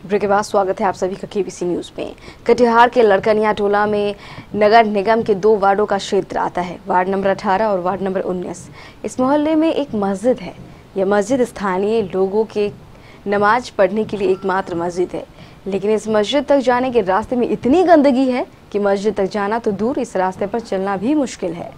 Break के बाद स्वागत है आप सभी का केबीसी न्यूज में। कटिहार के लड़कनिया टोला में नगर निगम के 2 वार्डों का क्षेत्र आता है, वार्ड नंबर 18 और वार्ड नंबर 19। इस मोहल्ले में एक मस्जिद है। यह मस्जिद स्थानीय लोगों के नमाज पढ़ने के लिए एकमात्र मस्जिद है, लेकिन इस मस्जिद तक जाने के रास्ते में इतनी गंदगी है कि मस्जिद तक जाना तो दूर, इस रास्ते पर चलना भी मुश्किल है।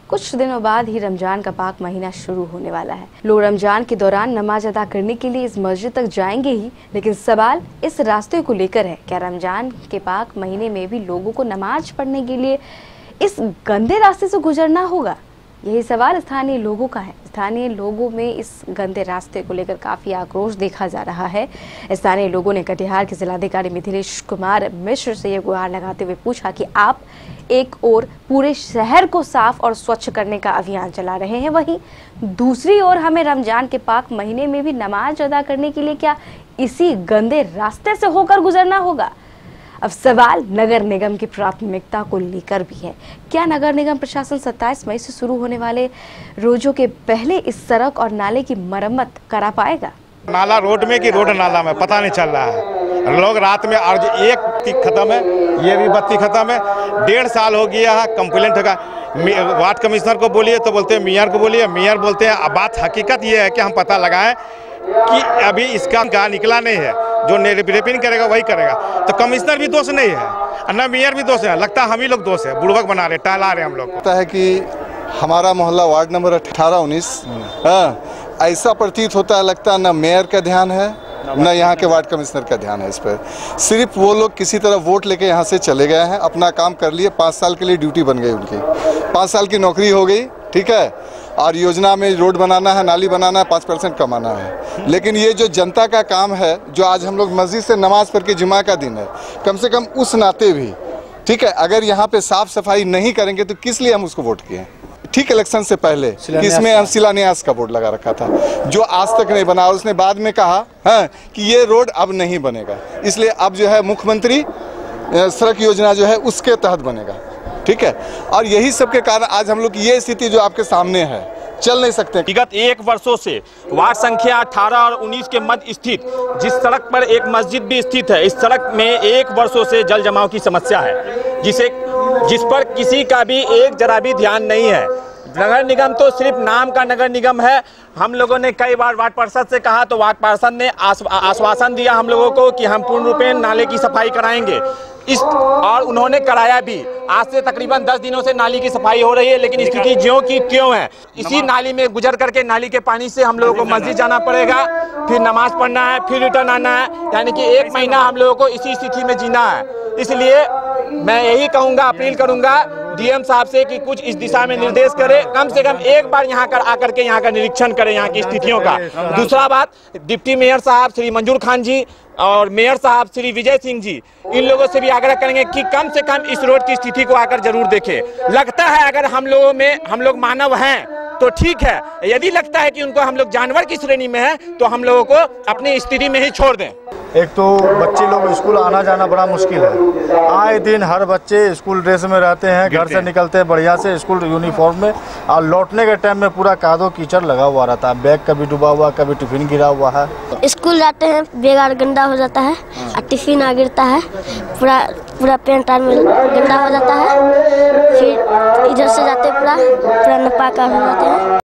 कुछ दिनों बाद ही रमजान का पाक महीना शुरू होने वाला है। लोग रमजान के दौरान नमाज अदा करने के लिए इस मस्जिद तक जाएंगे ही, लेकिन सवाल इस रास्ते को लेकर है। क्या रमजान के पाक महीने में भी लोगों को नमाज पढ़ने के लिए इस गंदे रास्ते से गुजरना होगा? यही सवाल स्थानीय लोगों का है। स्थानीय लोगों में इस गंदे रास्ते को लेकर काफी आक्रोश देखा जा रहा है। स्थानीय लोगों ने कटिहार के जिलाधिकारी मिथिलेश कुमार मिश्र से यह गुहार लगाते हुए पूछा कि आप एक ओर पूरे शहर को साफ और स्वच्छ करने का अभियान चला रहे हैं, वहीं दूसरी ओर हमें रमजान के पाक महीने में भी नमाज अदा करने के लिए क्या इसी गंदे रास्ते से होकर गुजरना होगा? अब सवाल नगर निगम की प्राथमिकता को लेकर भी है। क्या नगर निगम प्रशासन 27 मई से शुरू होने वाले रोजों के पहले इस सड़क और नाले की मरम्मत करा पाएगा? नाला रोड में कि रोड नाला में पता नहीं चल रहा है। लोग रात में आज एक बत्ती खत्म है, ये भी बत्ती खत्म है। 1.5 साल हो गया है। कंप्लेंट होगा, वार्ड कमिश्नर को बोलिए तो बोलते हैं मेयर को बोलिए, मेयर बोलते हैं। अब बात हकीकत ये है कि हम पता लगाएं कि अभी इसका कहा निकला नहीं है। जो रिपेयरिंग करेगा वही करेगा, तो कमिश्नर भी दोष नहीं है, ना मेयर भी दोष है। लगता है हम ही लोग दोष है, बुड़बक बना रहे, टहला रहे हम लोग। लगता है कि हमारा मोहल्ला वार्ड नंबर 18-19 ऐसा प्रतीत होता है, लगता है ना मेयर का ध्यान है न यहाँ के वार्ड कमिश्नर का ध्यान है इस पर। सिर्फ वो लोग किसी तरह वोट लेके यहाँ से चले गए हैं, अपना काम कर लिए। 5 साल के लिए ड्यूटी बन गई उनकी, 5 साल की नौकरी हो गई, ठीक है। और योजना में रोड बनाना है, नाली बनाना है, 5% कमाना है। लेकिन ये जो जनता का काम है, जो आज हम लोग मस्जिद से नमाज पढ़ के जुमा का दिन है, कम से कम उस नाते भी, ठीक है, अगर यहाँ पे साफ सफाई नहीं करेंगे तो किस लिए हम उसको वोट किए? ठीक, इलेक्शन से पहले इसमें हम शिलान्यास का बोर्ड लगा रखा था, जो आज तक नहीं बना। और उसने बाद में कहा कि ये रोड अब नहीं बनेगा, इसलिए अब जो है मुख्यमंत्री सड़क योजना जो है उसके तहत बनेगा, ठीक है। और यही सब के कारण आज हम लोग की ये स्थिति जो आपके सामने है, चल नहीं सकते। विगत 1 वर्षों से वार्ड संख्या 18 और 19 के मध्य स्थित जिस सड़क पर एक मस्जिद भी स्थित है, इस सड़क में 1 वर्षों से जल जमाव की समस्या है, जिस पर किसी का भी एक जरा भी ध्यान नहीं है। नगर निगम तो सिर्फ नाम का नगर निगम है। हम लोगों ने कई बार वार्ड पार्षद से कहा तो वार्ड पार्षद ने आश्वासन दिया हम लोगों को कि हम पूर्ण रूपेण नाले की सफाई कराएंगे, और उन्होंने कराया भी। आज से तकरीबन 10 दिनों से नाली की सफाई हो रही है, लेकिन स्थिति ज्यों की त्यों है। इसी नाली में गुजर करके नाली के पानी से हम लोगों को मस्जिद जाना पड़ेगा, फिर नमाज पढ़ना है, फिर रिटर्न आना है, यानी कि 1 महीना हम लोगों को इसी स्थिति में जीना है। इसलिए मैं यही कहूँगा, अपील करूँगा डीएम साहब से कि कुछ इस दिशा में निर्देश करें, कम से कम एक बार यहाँ आकर के यहाँ का निरीक्षण करें, यहाँ की स्थितियों का। दूसरा बात, डिप्टी मेयर साहब श्री मंजूर खान जी और मेयर साहब श्री विजय सिंह जी, इन लोगों से भी आग्रह करेंगे कि कम से कम इस रोड की स्थिति को आकर जरूर देखें। लगता है अगर हम लोग मानव हैं तो ठीक है, यदि लगता है कि उनको हम लोग जानवर की श्रेणी में है तो हम लोगों को अपनी स्थिति में ही छोड़ दें। एक तो बच्चे लोग स्कूल आना जाना बड़ा मुश्किल है। आए दिन हर बच्चे स्कूल ड्रेस में रहते हैं, घर से निकलते हैं बढ़िया से स्कूल यूनिफॉर्म में, और लौटने के टाइम में पूरा कादो कीचड़ लगा हुआ रहता है। बैग कभी डूबा हुआ, कभी टिफिन गिरा हुआ है। स्कूल जाते हैं, बैग गंदा हो जाता है और टिफिन आ गिरता है, पूरा पैंट में गंदा हो जाता है। फिर इधर से जाते पूरा नपाका हो जाते हैं।